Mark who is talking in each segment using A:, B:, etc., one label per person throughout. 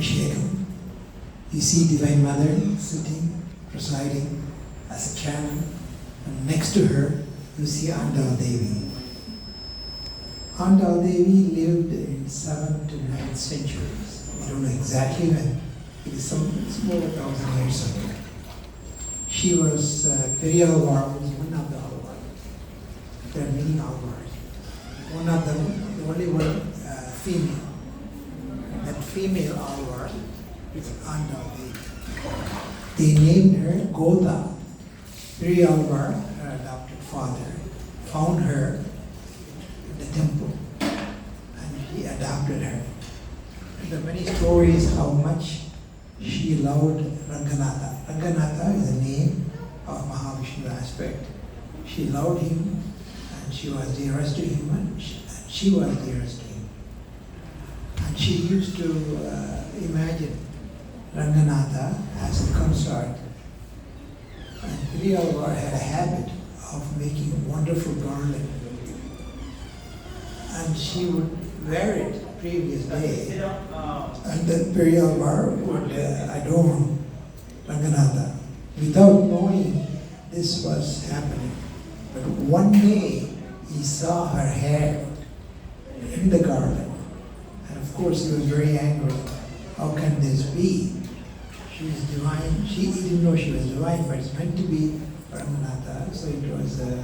A: Abhishekam. You see Divine Mother sitting, presiding as a chairman, and next to her you see Andal Devi. Andal Devi lived in 7th to 9th centuries. We don't know exactly when. It is it's more than 1,000 years ago. She was Periyalvar, was one of the Alvar. There are many Alvars. One of them, the only one female. That female Alvar is Andal Devi. They named her Godha. Periyalvar, her adopted father, found her in the temple and he adopted her. And there are many stories how much she loved Ranganatha. Ranganatha is the name of Mahavishnu aspect. She loved him and she was dearest to him and she was dearest to him. And she used to imagine Ranganatha as a consort. And Periyalvar had a habit of making wonderful garland. And she would wear it previous day. And then Periyalvar would adorn Ranganatha without knowing this was happening. But one day he saw her hair in the garland. And of course he was very angry. How can this be? She is divine. He didn't know she was divine, but it's meant to be Ranganatha, so it was a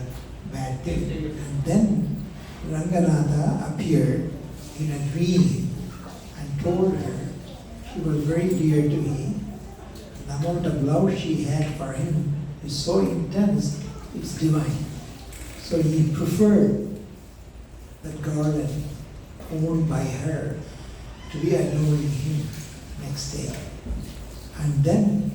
A: bad thing. And then Ranganatha appeared in a dream and told her she was very dear to him. The amount of love she had for him is so intense, it's divine. So he preferred that garland owned by her to be adoring him next day. And then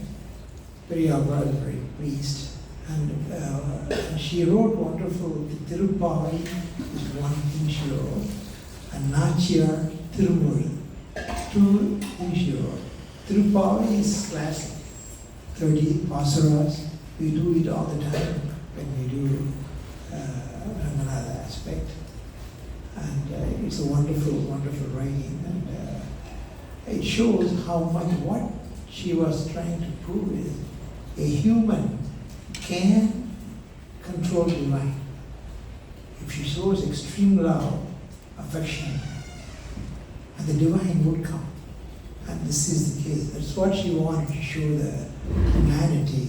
A: Periyalvar was very pleased. And she wrote wonderful, Tiruppavi is one thing she wrote, and Nachiyar Tirumuri, two things she wrote. Tiruppavi is classic, 30 pasuras. We do it all the time when we do Ranganatha aspect. And it's a wonderful, wonderful writing. And it shows how much what she was trying to prove is a human can control divine. If she shows extreme love, affection, and the divine would come. And this is the case. That's what she wanted to show the humanity,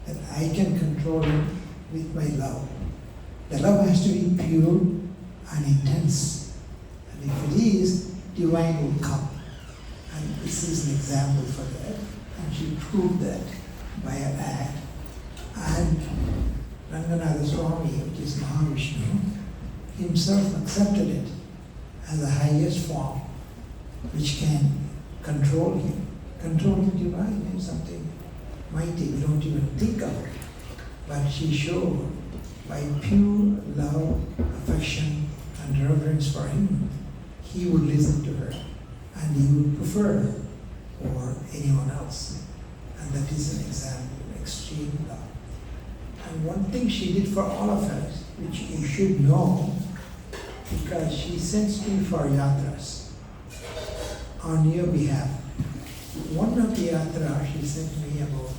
A: that I can control it with my love. The love has to be pure and intense. And if it is, divine will come. And this is an example for that. And she proved that by her act. And Ranganatha Swami, which is Mahavishnu, himself accepted it as the highest form which can control him. Controlling divine is something mighty, we don't even think of it. But she showed by pure love, affection, and reverence for him, he would listen to her and he would prefer her over anyone else. And that is an example of extreme love. And one thing she did for all of us, which you should know, because she sends me for yatras on your behalf. One of the yatras she sent me about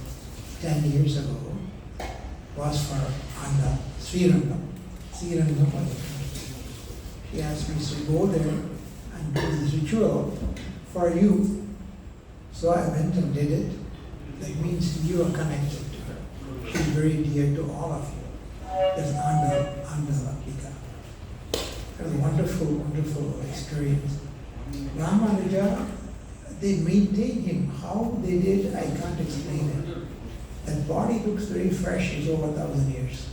A: 10 years ago was for Andal, Srirangam. Srirangam was the country. She asked me to go there and do this ritual for you. So I went and did it. That means you are connected to her. She's very dear to all of you. That's Andal, ambika. It was a wonderful, wonderful experience. Ramanuja, they maintain him. How they did, I can't explain it. That body looks very fresh, it's over 1,000 years.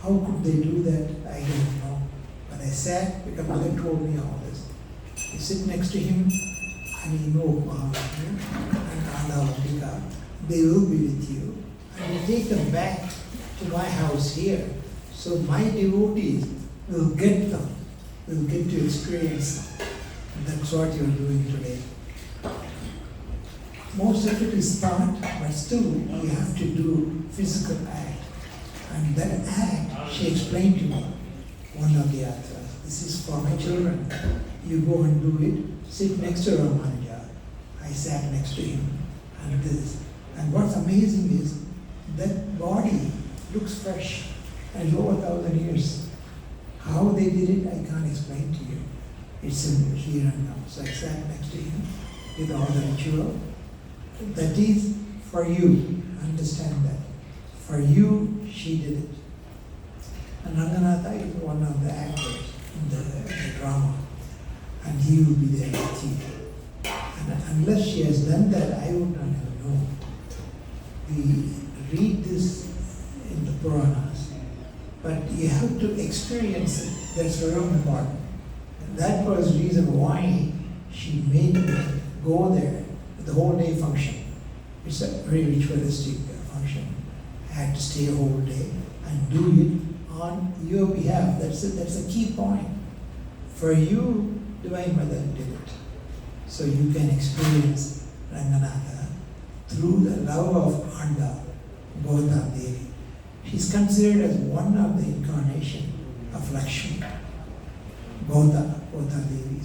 A: How could they do that? I don't know. But I sat, because mother told me all this. You sit next to him, and you know Mahavishnu and Andal, they will be with you. And you take them back to my house here. So my devotees will get them, will get to experience them. And that's what you're doing today. Most of it is thought, but still we have to do physical act. And that act, she explained to me, one of the others. This is for my children. You go and do it, sit next to Ramanuja, I sat next to him and this. And what's amazing is that body looks fresh and over 1,000 years. How they did it, I can't explain to you. It's in here and now. So I sat next to him with all the ritual. That is for you. Understand that. For you, she did it. And Ranganatha is one of the actors in the drama. And he will be there with you. And unless she has done that, I would not have known. We read this in the Puranas, but you have to experience it. That's very important. And that was the reason why she made me go there with the whole day function. It's a very ritualistic function. I had to stay a whole day and do it on your behalf. That's a key point. For you, Divine Mother did it. So you can experience Ranganatha through the love of Andal, Godha Devi. She's considered as one of the incarnation of Lakshmi. Godha Devi.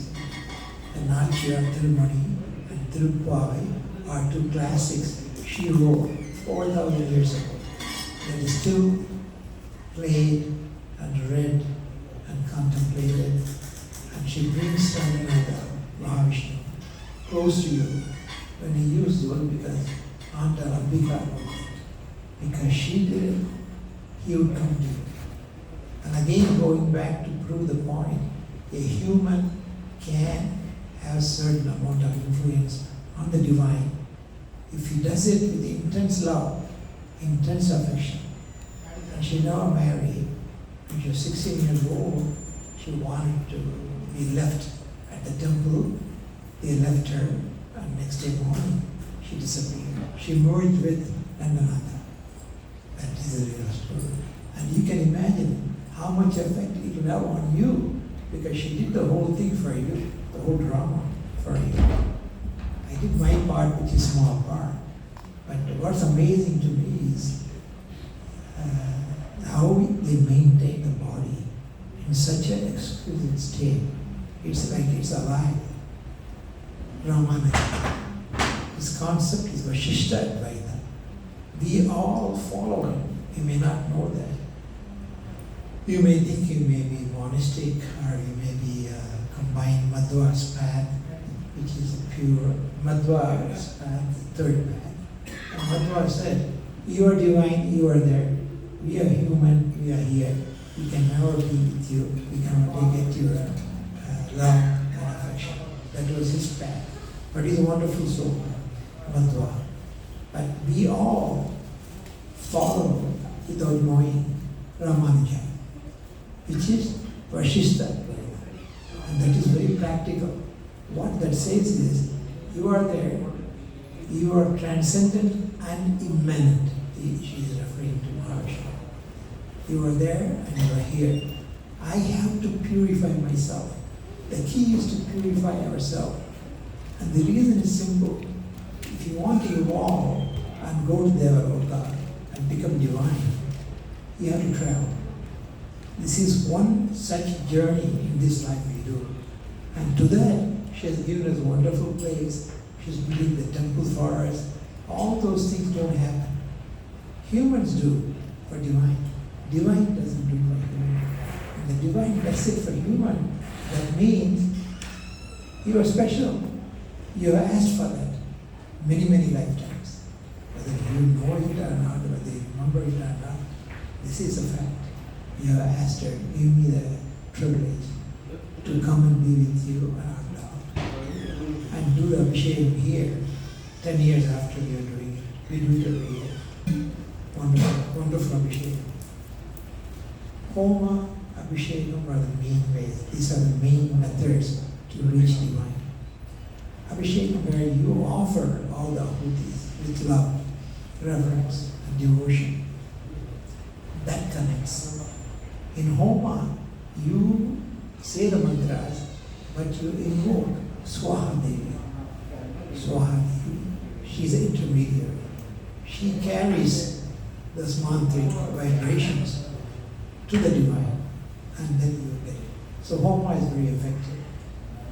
A: The Natya, Tirumani and Tirupavai are two classics she wrote 4,000 years ago that is still played and read and contemplated. And she brings Ranganatha, Mahavishnu, close to you. When he used the word because Andal, ambika wrote it. Because she did it, he would come to you. And again, going back to prove the point, a human can have certain amount of influence on the divine if he does it with intense love, intense affection. And she never married. When she was 16 years old, she wanted to be left at the temple. They left her, and next day morning, she disappeared. She merged with Ranganatha. That is a real story. And you can imagine how much effect it will have on you, because she did the whole thing for you, the whole drama for you. I did my part, which is small part. But what's amazing to me is how they maintain the body in such an exquisite state. It's like it's alive. Ramananda. His concept is Vashishta Advaita. We all follow him. You may not know that. You may think you may be monistic, or you may be combined Madhva's path, which is a pure Madhva's path, the third path. And Madhva said, you are divine, you are there. We are human, we are here. We can never be with you. We can only get your love and affection. That was his path. But he's a wonderful soul, Madhva. But we all follow without knowing Ramanuja, which is Vashishta. And that is very practical. What that says is, you are there, you are transcendent and immanent. She is referring to Mahavishnu. You are there and you are here. I have to purify myself. The key is to purify ourselves. And the reason is simple. If you want to evolve and go to Devaloka and become divine, you have to travel. This is one such journey in this life we do. And to that, she has given us a wonderful place. She's building the temple for us. All those things don't happen. Humans do for divine. Divine doesn't do for human. And the divine does it for human. That means you are special. You have asked for that many, many lifetimes. Whether you know it or not, whether you remember it or not, this is a fact. You have asked her, give me the privilege to come and be with you and and do the Abhishekam here, 10 years after we are doing it. We do it every year. Wonderful, wonderful Abhishekam. Homa, Abhishekam are the main ways. These are the main methods to reach divine. Abhishekam, where you offer all the ahutis with love, reverence, and devotion. That connects. In Homa, you say the mantras, but you invoke Swaha Devi. Swaha Devi. She's an intermediary. She carries those mantric vibrations to the divine, and then you get it. So Homa is very effective.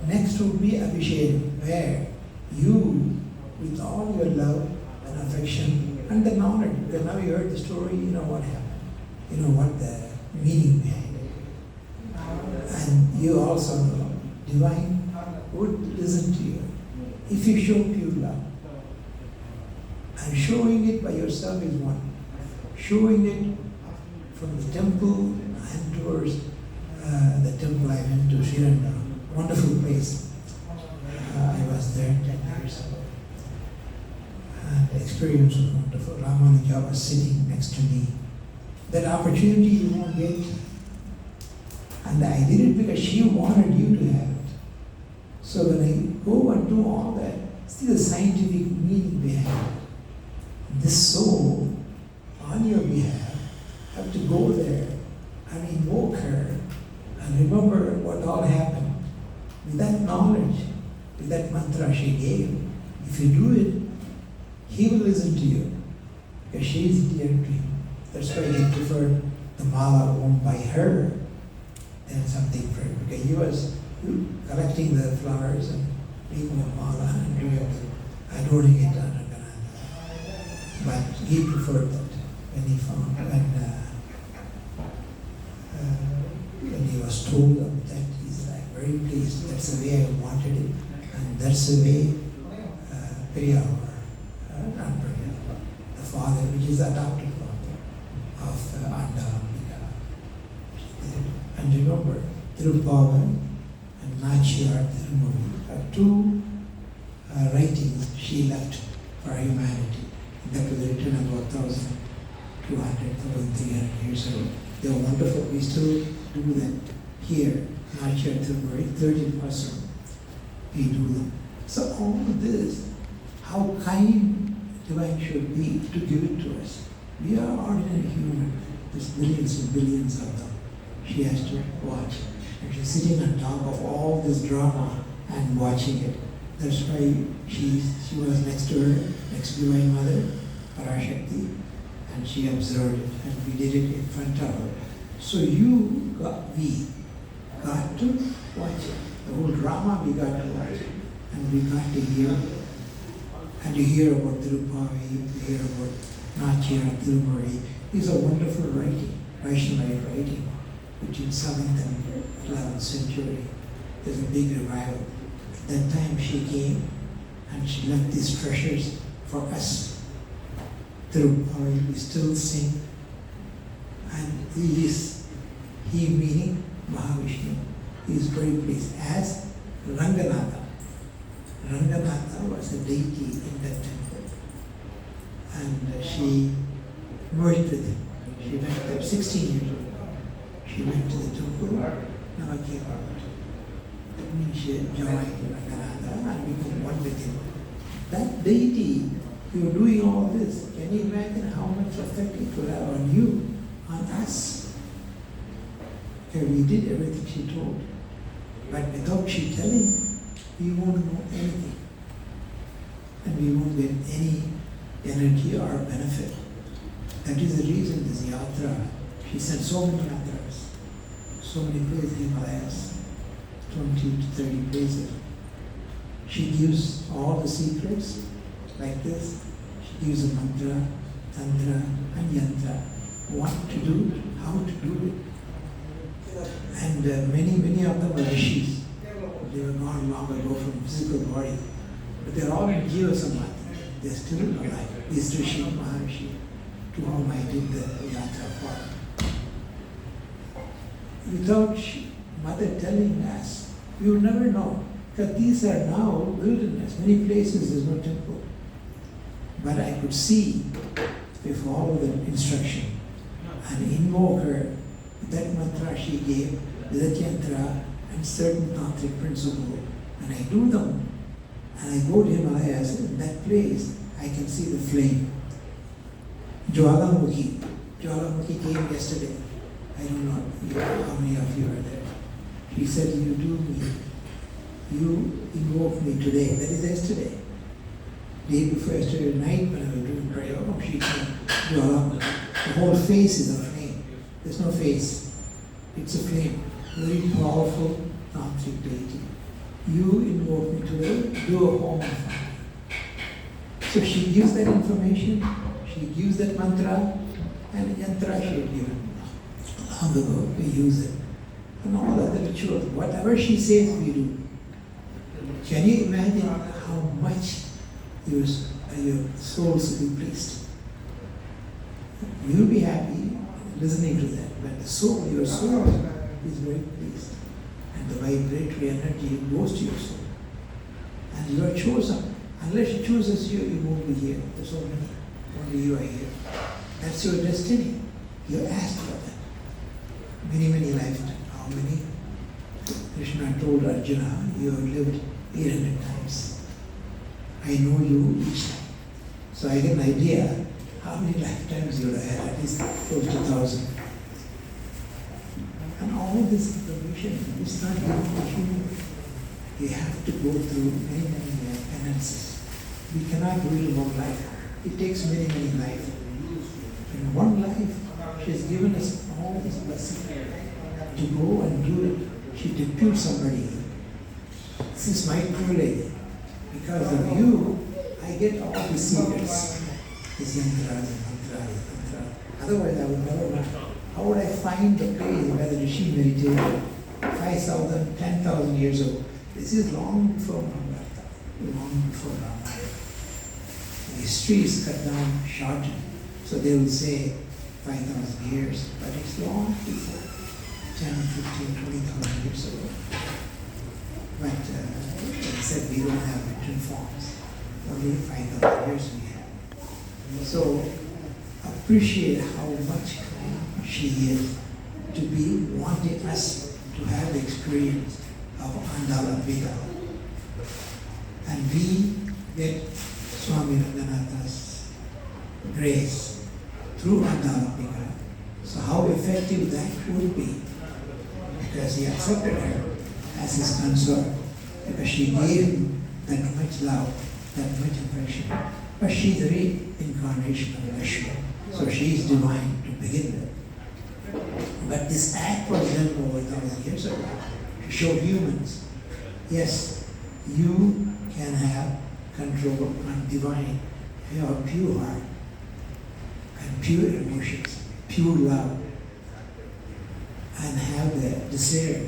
A: Next would be Abhishekam, where you with all your love and affection and the knowledge. Because now you heard the story, you know what happened. You know what the meaning behind it. And you also know divine would listen to you if you show pure love. And showing it by yourself is one. Showing it from the temple and towards the temple I went to Shiranda, wonderful place. I was there 10 years ago. And the experience was wonderful. Ramanuja was sitting next to me. That opportunity you won't get. And I did it because she wanted you to have it. So when I go and do all that, see the scientific meaning behind it. This soul, on your behalf, have to go there and invoke her and remember what all happened. With that knowledge, with that mantra she gave, if you do it, he will listen to you. Because she is dear to him. That's why he preferred the mala owned by her than something for him. Because he was collecting the flowers and making a mala and adorning it on Ranganatha. But he preferred that when he found, when he was told of that, he's like very pleased. That's the way I wanted it. And that's the way Periyar, not Periyar, the father, which is the adopted father of Andal, ambika. And remember, Tiruppavan and Nachiyar Tirumuri are two writings she left for humanity. That was written about 1,200, 1,300 years ago. They were wonderful. We still do that here. Nachiyar Tirumuri, 30% we do them. So all of this, how kind divine should be to give it to us. We are ordinary human. There's billions and billions of them. She has to watch. And she's sitting on top of all this drama and watching it. That's why she was next to her, next to Divine Mother, Parashakti, and she observed it, and we did it in front of her. So we got to watch it. The whole drama we got to watch, and we got to hear. And you hear about Tiruppavi, you hear about Nachiyar Tirumuri. These are wonderful writing, Vaishnava writing, between 7th and 11th century. There's a big revival. At that time she came and she left these treasures for us. Tiruppavi, we still sing. And he meaning Mahavishnu, he is very pleased as Ranganatha. Ranganatha was a deity in that temple. And she merged with him. She went there 16 years ago. She went to the temple, now came out. That means she joined Ranganatha and became one with him. That deity, you are doing all this. Can you imagine how much effect it will have on you, on us? Okay, we did everything she told. But without she telling, we won't know anything. And we won't get any energy or benefit. That is the reason this yatra, she said so many yatras, so many places, Himalayas, 20 to 30 places. She gives all the secrets like this. She gives a mantra, tantra, and yantra. What to do, how to do it. And many of them are rishis. They were gone long ago from physical body. But they're all in Jiva Samadhi. They're still alive. This Rishi, Maharishi, to whom I did the yatra for. Without Mother telling us, we would never know. Because these are now wilderness. Many places there's no temple. But I could see if we follow the instruction and invoke her with that mantra she gave, with that yantra and certain tantric principle, and I do them, and I go to Himalayas, in that place I can see the flame. Jwalamukhi came yesterday. I don't know how many of you are there. She said, you invoke me today. That is yesterday. Day before yesterday night when I was doing prayer, she came, Jwalamukhi. The whole face is a flame. There's no face. It's a flame. Very powerful tantric deity. You invoke me today, do a home for me. So she gives that information, she gives that mantra, and yantra she had given long ago. We use it. And all other rituals, whatever she says, we do. Can you imagine how much your souls will be pleased? You'll be happy listening to that, but your soul is very pleased. And the vibratory energy goes to your soul. And you are chosen. Unless she chooses you, you won't be here. There's so many. Only you are here. That's your destiny. You asked for that. Many, many lifetimes. How many? Krishna told Arjuna, you have lived 800 times. I know you each time. So I get an idea how many lifetimes you have had, at least close to 1,000. And all this information is not given to you. You have to go through many, many penances. We cannot do it in one life. It takes many, many lives. In one life, she has given us all this blessing to go and do it. She deputes somebody. This is my privilege. Because of you, I get all the secrets. This yantras and mantras. Otherwise, I would never know. How would I find the place where the Rishi meditated 5,000, 10,000 years ago? This is long before Mahabharata, long before Ramayana. The history is cut down, shortened. So they will say 5,000 years, but it's long before 10, 15, 20,000 years ago. But like I said, we don't have written forms. Only 5,000 years we have. So appreciate how much kind she is to be wanting us to have the experience of Andal ambika. And we get Swami Ranganatha's grace through Andal ambika. So how effective that would be, because he accepted her as his consort, because she gave him that much love, that much affection. But she's the reincarnation of Vishnu, so she is divine to begin with. But this act was done over 1,000 years ago to show humans, yes, you can have control on divine if you have a pure heart and pure emotions, pure love, and have the desire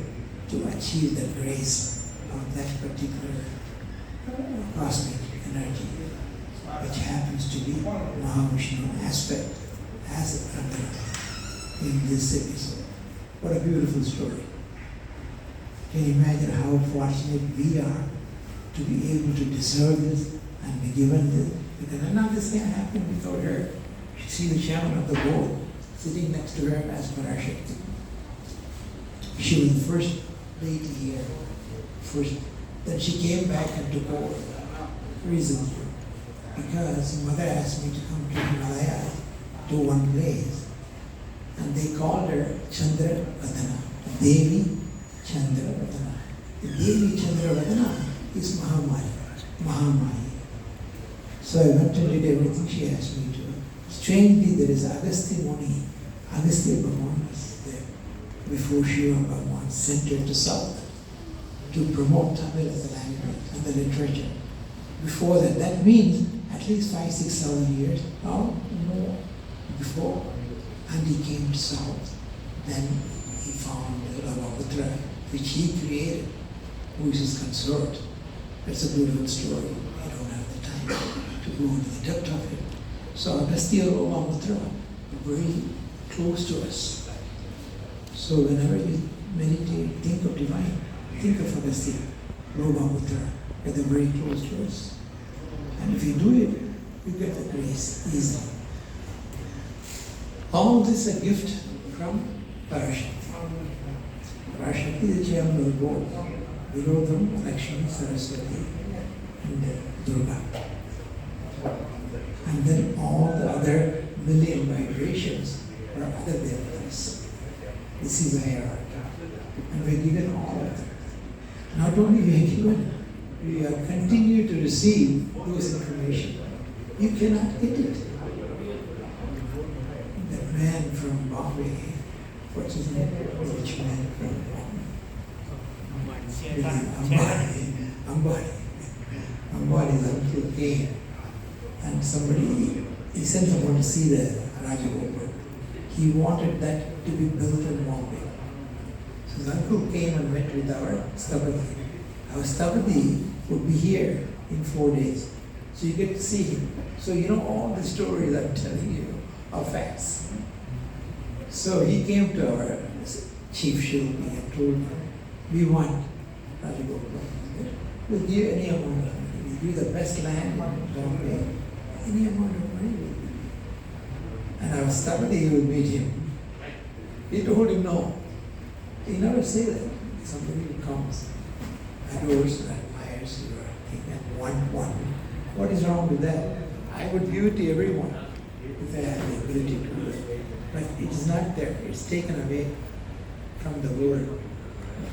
A: to achieve the grace of that particular cosmic energy, which happens to be Mahavishnu aspect as Ranganatha in this episode. What a beautiful story. Can you imagine how fortunate we are to be able to deserve this and be given this? Because none of this can happen without her. You see the chairman of the board sitting next to her as Parashakti. She was the first lady here. Then she came back and took over. Reason, because mother asked me to come to Himalaya to one place, and they called her Chandra Vadana, Devi Chandra Vadana. The Devi Chandra Vadana is Mahamaya. So I went and did everything she asked me to. Strangely, there is Agastya Muni, Agastya Bhagavan was there before Shiva Bhagavan sent her to South to promote Tamil as a language and the literature. Before that, that means at least 5,000-6,000 years, or more before. And he came to South. Then he found Brahmaputra, which he created, who is his consort. That's a beautiful story. I don't have the time to go into the depth of it. So Agastya Brahmaputra, very close to us. So whenever you meditate, think of divine, think of Agastya Brahmaputra, they're very close to us. And if you do it, you get the grace easily. All this is a gift from Parashakti. Parashakti is the chairman of the board. Below them, Lakshmi, Saraswati, and Durga. And then all the other million vibrations are other devatas. This is a hierarchy. And we're given all of them. Not only we are given, we are continue to receive those information. You cannot get it. That man from Bombay, what's his name? The rich man from Bombay. Ambani. Ambani's uncle came And somebody, he sent someone to see the Rajagopal. He wanted that to be built in Bombay. So his uncle came and went with our Stapati. Our Stapati would be here in 4 days. So you get to see him. So you know all the stories I'm telling you are facts. So he came to our chief Shilpi and told him, we want Rajagopal. We'll give you any amount of money. We'll give you the best land in Bombay. Any amount of money will give you. And our Stapati will meet him. He told him no. He never say that. Somebody who comes, adores and admires your thing and one. What is wrong with that? I would give it to everyone if I had the ability to do it. But it is not there. It's taken away from the word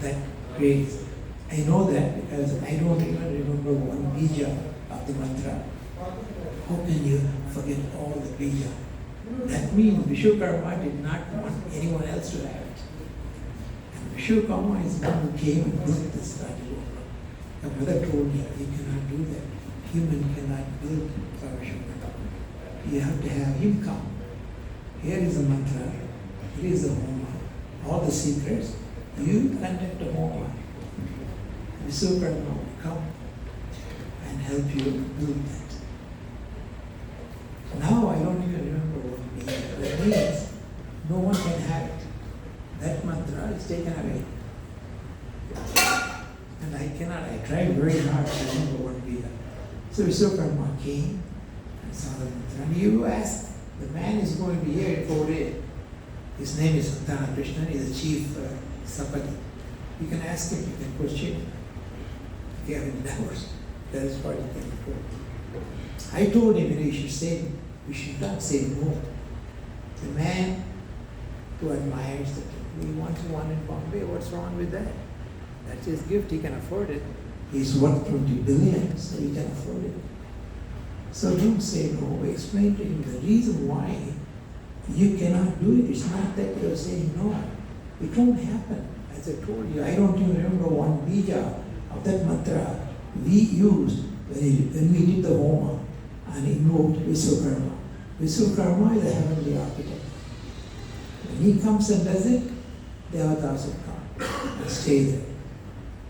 A: that creates. I know that because I don't even remember one bija of the mantra. How can you forget all the bija? That means Vishwakarma did not want anyone else to have it. And Vishwakarma is the one who came and built this Rajagopal. My mother told me, you cannot do that. Human cannot build for Vishwakarma. You have to have him come. Here is the mantra, here is the homa, all the secrets. You conduct the homa. Vishwakarma will come and help you build that. Now I don't even remember what it means. That means no one can have it. That mantra is taken away. And I cannot, I tried very hard to remember what it means. So Vishwakarma came and saw the mantra. And you ask, the man is going to be here in 4 days. His name is Santana Krishnan, he is the chief Sapati. You can ask him, you can question him. If you have any doubts, that is what you can do. I told him, you should say, we should not say no. The man who admires that we want one in Bombay, what's wrong with that? That's his gift, he can afford it. He's worth 20 billion, so he can afford it. So don't say no, explain to him the reason why you cannot do it. It's not that you're saying no. It won't happen. As I told you, I don't even remember one bija of that mantra we used when we did the homa and invoked Vishwakarma. Vishwakarma is a heavenly architect. When he comes and does it, the avatars will come and stay there.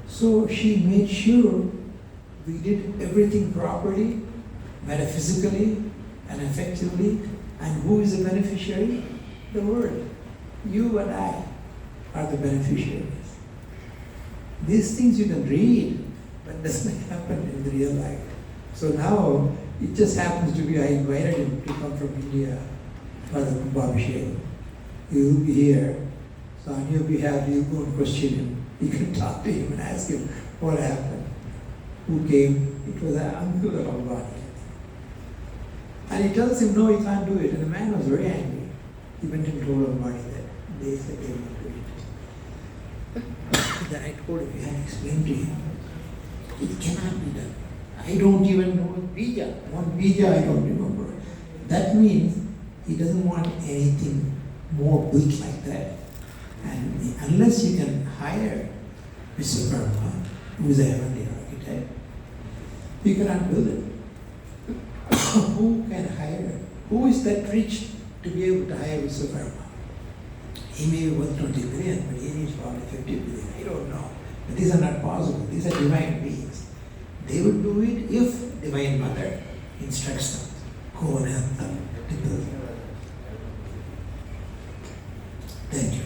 A: So she made sure we did everything properly, metaphysically and effectively. And who is the beneficiary? The world. You and I are the beneficiaries. These things you can read, but doesn't happen in the real life. So now, it just happens to be I invited him to come from India for the Kumbhabhishek. He will be here. So on your behalf, you go and question him. You can talk to him and ask him what happened. Who came? It was an uncle of Ambani. And he tells him, no, he can't do it. And the man was very angry. He went and told Ambani that they said they won't do it. Then I told him, we had explained to him, it cannot be done. I don't even know bija. One bija I don't remember. That means he doesn't want anything more built like that. And unless you can hire Vishwakarma, who is a heavenly architect, you cannot build it. Who can hire? Who is that rich to be able to hire Vishwakarma? He may be worth 20 billion, but he needs probably 50 billion. I don't know. But these are not possible. These are divine beings. They will do it if Divine Mother instructs them. Go and help them to build. Thank you.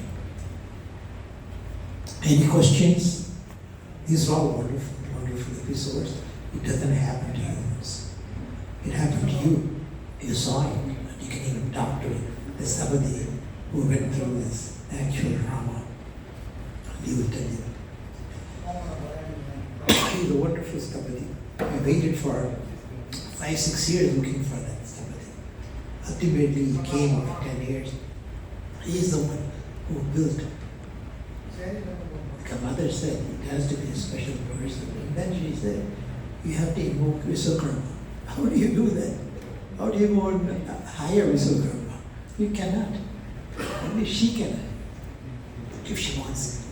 A: Any questions? These are all wonderful, wonderful episodes. It doesn't happen to humans. It happened to you. You saw it, and you can even talk to it. The somebody who went through this actual drama. He will tell you. He's a wonderful somebody. I waited for 5-6 years looking for that somebody. Ultimately, he came after 10 years. He is the one who built. Like a mother said, it has to be a special person. And then she said, you have to invoke Vishwakarma. How do you do that? How do you go and hire Vishwakarma? You cannot. Only she can. If she wants.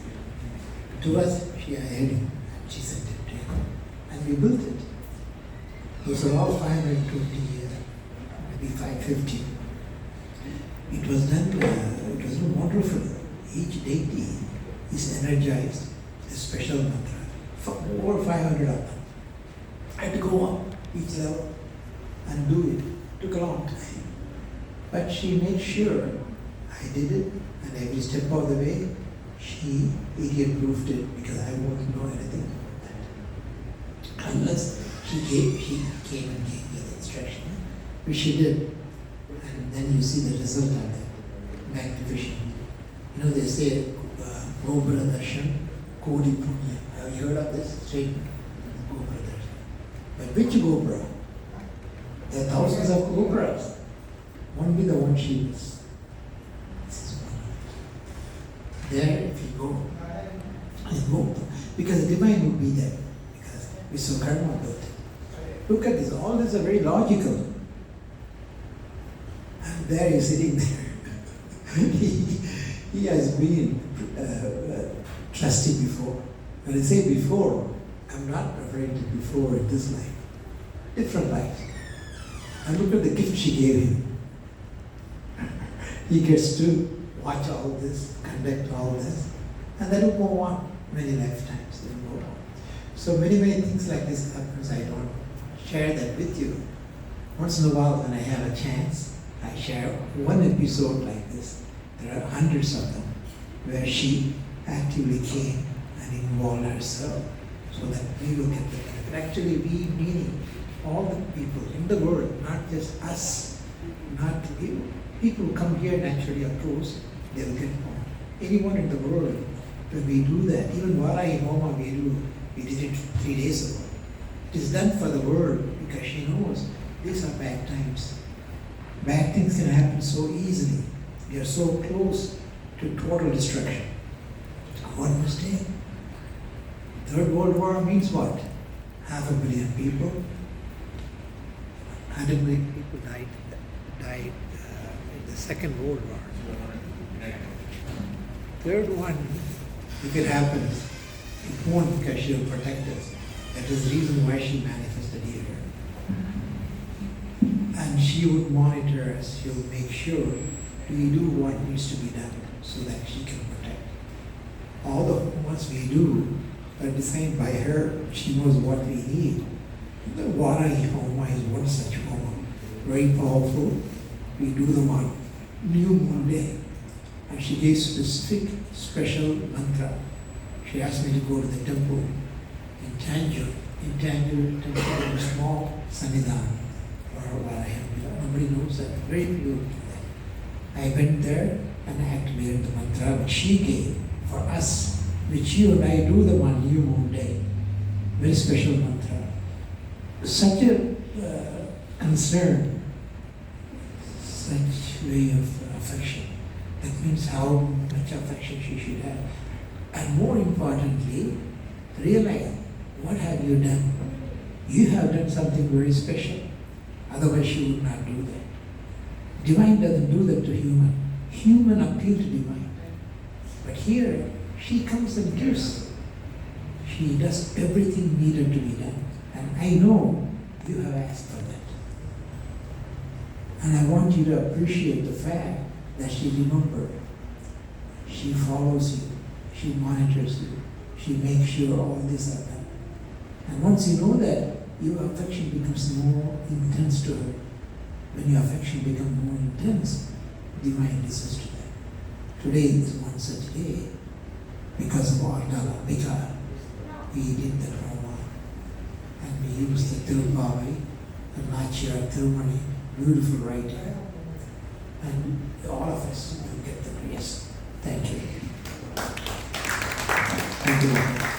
A: To us, she hired him. She sent it to him. And we built it. Those are all 520 years. be 550. It was done wonderful. Each deity is energized, a special mantra. For over 500 of them. I had to go up each level and do it. Took a long time. But she made sure I did it, and every step of the way, she idiot-proofed it because I won't know anything about that. Unless she came and gave me the instruction, which she did. And then you see the result of that. Magnificent. You know, they say, Gobra Darshan, Kodi Punya. Have you heard of this statement? Gobra Darshan. But which Gobra? There are thousands of Gobras. Won't be the one she was. This is one. There, if you go, and go, because the divine will be there. Because Vishwakarma built it. Look at this, all these are very logical. And there he's sitting there. he has been trusty before. When I say before, I'm not referring to before in this life. Different life. And look at the gift she gave him. He gets to watch all this, conduct all this, and that will go on many lifetimes. They will go on. So many things like this happens. I don't share that with you. Once in a while, when I have a chance, I share one episode like this. There are hundreds of them where she actively came and involved herself so that we will get the benefit. Actually, we meaning all the people in the world, not just us, not to give. People come here naturally, of course, they will get more. Anyone in the world, when we do that, even Varahi Homa we did it 3 days ago. It is done for the world because she knows these are bad times. Bad things can happen so easily. We are so close to total destruction. One mistake. Third World War means what? 500 million people. 100 million people died in the Second World War. Third one, if it happens, it won't because she will protect us. That is the reason why she manifested here. And she would monitor us, she will make sure we do what needs to be done so that she can protect. All the homes we do are designed by her. She knows what we need. The Varahi Homa is one such homa. Very powerful. We do them on New Moon Day. And she gave specific, special mantra. She asked me to go to the temple in Tanjore. In Tanjore, temple is a small Sannidhan. Nobody knows that. Very few. I went there and I activated the mantra which she gave for us, which you and I do them on New Moon Day. Very special mantra. Such a concern, such way of affection. That means how much affection she should have. And more importantly, realize what have you done? You have done something very special. Otherwise she would not do that. Divine doesn't do that to human. Human appeal to divine. But here, she comes and gives. She does everything needed to be done. And I know you have asked for that. And I want you to appreciate the fact that she remembered. She follows you. She monitors you. She makes sure all this are done. And once you know that, your affection becomes more intense to her. When your affection becomes more intense, divine listens to that. Today is one such day. Because of Andal, ambika, we did the Homa. And we used the Tirupavai, the Nachira Tirumani, beautiful writing. And all of us will get the grace. Thank you. Thank you.